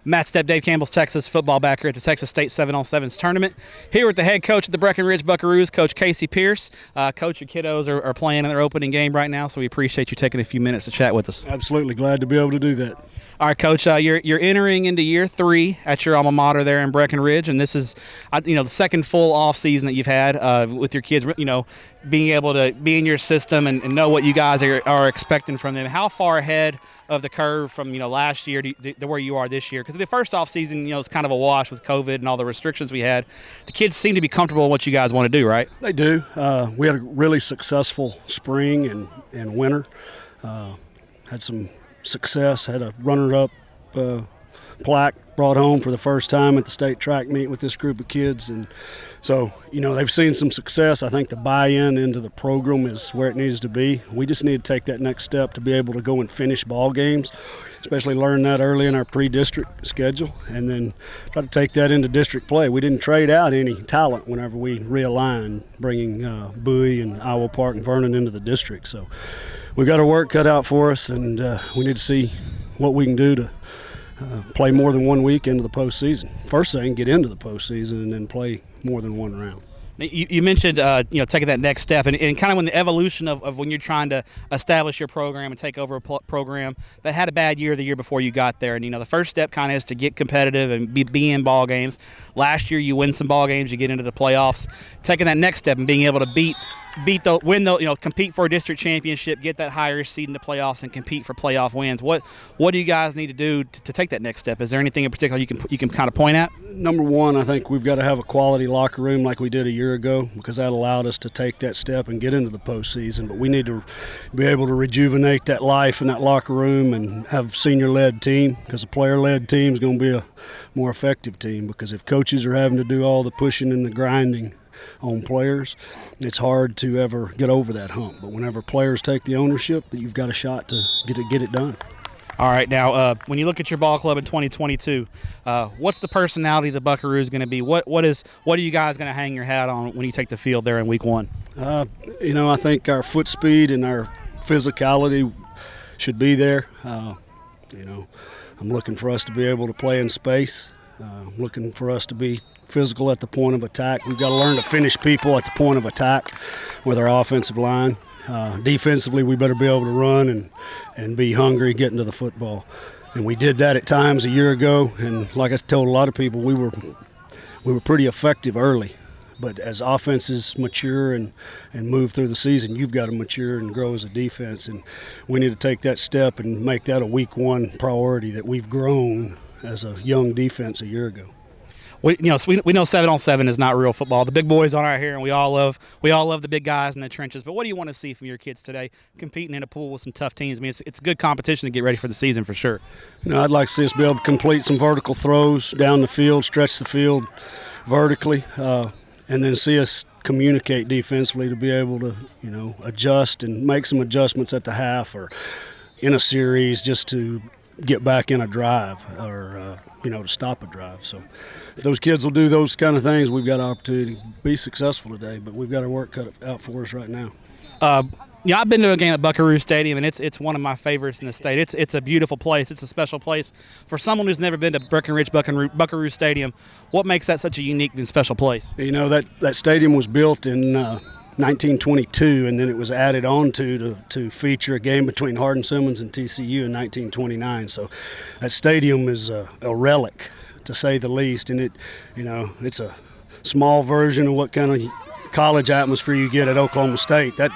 Matt Stepp, Dave Campbell's Texas football back here at the Texas State 7-on-7s tournament. Here with the head coach of the Breckenridge Buckaroos, Coach Casey Pearce. Coach, your kiddos are playing in their opening game right now, so we appreciate you taking a few minutes to chat with us. Absolutely. Glad to be able to do that. All right, Coach, you're entering into year 3 at your alma mater there in Breckenridge, and this is the second full off season that you've had with your kids, being able to be in your system and know what you guys are expecting from them. How far ahead of the curve from last year to where you are this year? Because the first off season, it's kind of a wash with COVID and all the restrictions we had. The kids seem to be comfortable in what you guys want to do, right? They do. We had a really successful spring and winter. Had some success. Had a runner-up plaque brought home for the first time at the state track meet with this group of kids, and so they've seen some success. I think the buy-in into the program is where it needs to be. We just need to take that next step to be able to go and finish ball games, especially learn that early in our pre-district schedule, and then try to take that into district play. We didn't trade out any talent whenever we realigned, bringing Bowie and Iowa Park and Vernon into the district. So we got our work cut out for us, and we need to see what we can do to play more than 1 week into the postseason. First thing, get into the postseason and then play more than one round. You mentioned taking that next step, and kind of when the evolution of when you're trying to establish your program and take over a program that had a bad year the year before you got there, and the first step kind of is to get competitive and be in ball games. Last year you win some ball games, you get into the playoffs. Taking that next step and being able to compete for a district championship, get that higher seed in the playoffs, and compete for playoff wins. What do you guys need to do to take that next step? Is there anything in particular you can kind of point at? Number one, I think we've got to have a quality locker room like we did a year ago, because that allowed us to take that step and get into the postseason. But we need to be able to rejuvenate that life in that locker room and have a senior-led team, because a player-led team is going to be a more effective team. Because if coaches are having to do all the pushing and the grinding on players, it's hard to ever get over that hump. But whenever players take the ownership, you've got a shot to get it done. All right, now when you look at your ball club in 2022, what's the personality of the Buckaroos going to be? What are you guys going to hang your hat on when you take the field there in week 1? I think our foot speed and our physicality should be there. I'm looking for us to be able to play in space. Looking for us to be physical at the point of attack. We've got to learn to finish people at the point of attack with our offensive line. Defensively, we better be able to run and be hungry getting to the football. And we did that at times a year ago, and like I told a lot of people, we were pretty effective early. But as offenses mature and move through the season, you've got to mature and grow as a defense. And we need to take that step and make that a week 1 priority, that we've grown as a young defense a year ago. We know 7-on-7 is not real football. The big boys aren't out here, and we all love the big guys in the trenches. But what do you want to see from your kids today, competing in a pool with some tough teams? I mean, it's good competition to get ready for the season for sure. I'd like to see us be able to complete some vertical throws down the field, stretch the field vertically, and then see us communicate defensively to be able to adjust and make some adjustments at the half or in a series just to get back in a drive or to stop a drive. So if those kids will do those kind of things, we've got an opportunity to be successful today, but we've got our work cut out for us right now. I've been to a game at Buckaroo Stadium, and it's one of my favorites in the state. It's a beautiful place. It's a special place. For someone who's never been to Breckenridge Buckaroo Stadium, what makes that such a unique and special place? That stadium was built in 1922, and then it was added on to feature a game between Hardin-Simmons and TCU in 1929. So that stadium is a relic, to say the least, and it's a small version of what kind of college atmosphere you get at Oklahoma State. That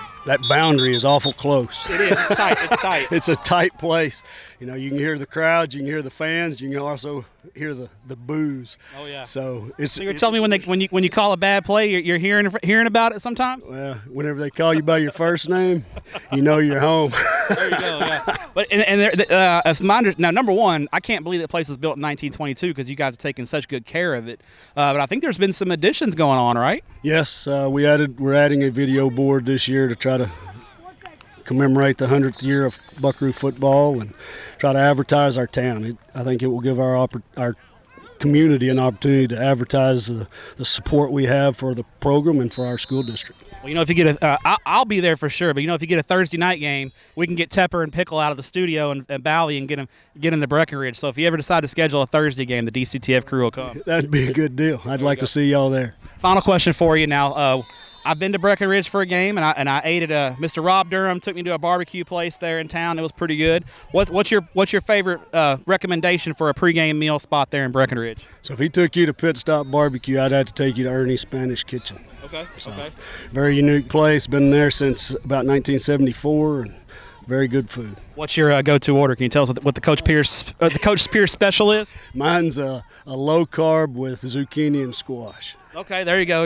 boundary is awful close. It is. It's tight. It's a tight place. You can hear the crowds, you can hear the fans, you can also hear the boos. Oh yeah. So you're telling me when you call a bad play, you're hearing about it sometimes? Well, whenever they call you by your first name, you're home. There you go. Yeah. But now, number one, I can't believe that place was built in 1922 because you guys have taken such good care of it. But I think there's been some additions going on, right? Yes, we're adding a video board this year to try to commemorate the 100th year of Buckaroo football and try to advertise our town. I think it will give our community an opportunity to advertise the support we have for the program and for our school district. Well, if you get I'll be there for sure. But if you get a Thursday night game, we can get Tepper and Pickle out of the studio and Bally and get them to Breckenridge. So if you ever decide to schedule a Thursday game, the DCTF crew will come. That'd be a good deal. I'd like to see y'all there. Final question for you now. I've been to Breckenridge for a game, and I ate at Mr. Rob Durham took me to a barbecue place there in town. It was pretty good. What's your favorite recommendation for a pregame meal spot there in Breckenridge? So if he took you to Pit Stop Barbecue, I'd have to take you to Ernie's Spanish Kitchen. Okay. Okay. Very unique place. Been there since about 1974, and very good food. What's your go-to order? Can you tell us what the Coach Pearce special is? Mine's a low carb with zucchini and squash. Okay, there you go.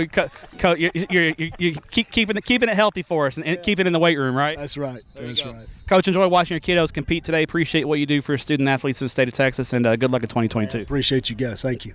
You keeping it healthy for us and keep it in the weight room, right? That's right. That's right. Coach, enjoy watching your kiddos compete today. Appreciate what you do for student athletes in the state of Texas, and good luck in 2022. Appreciate you guys. Thank you.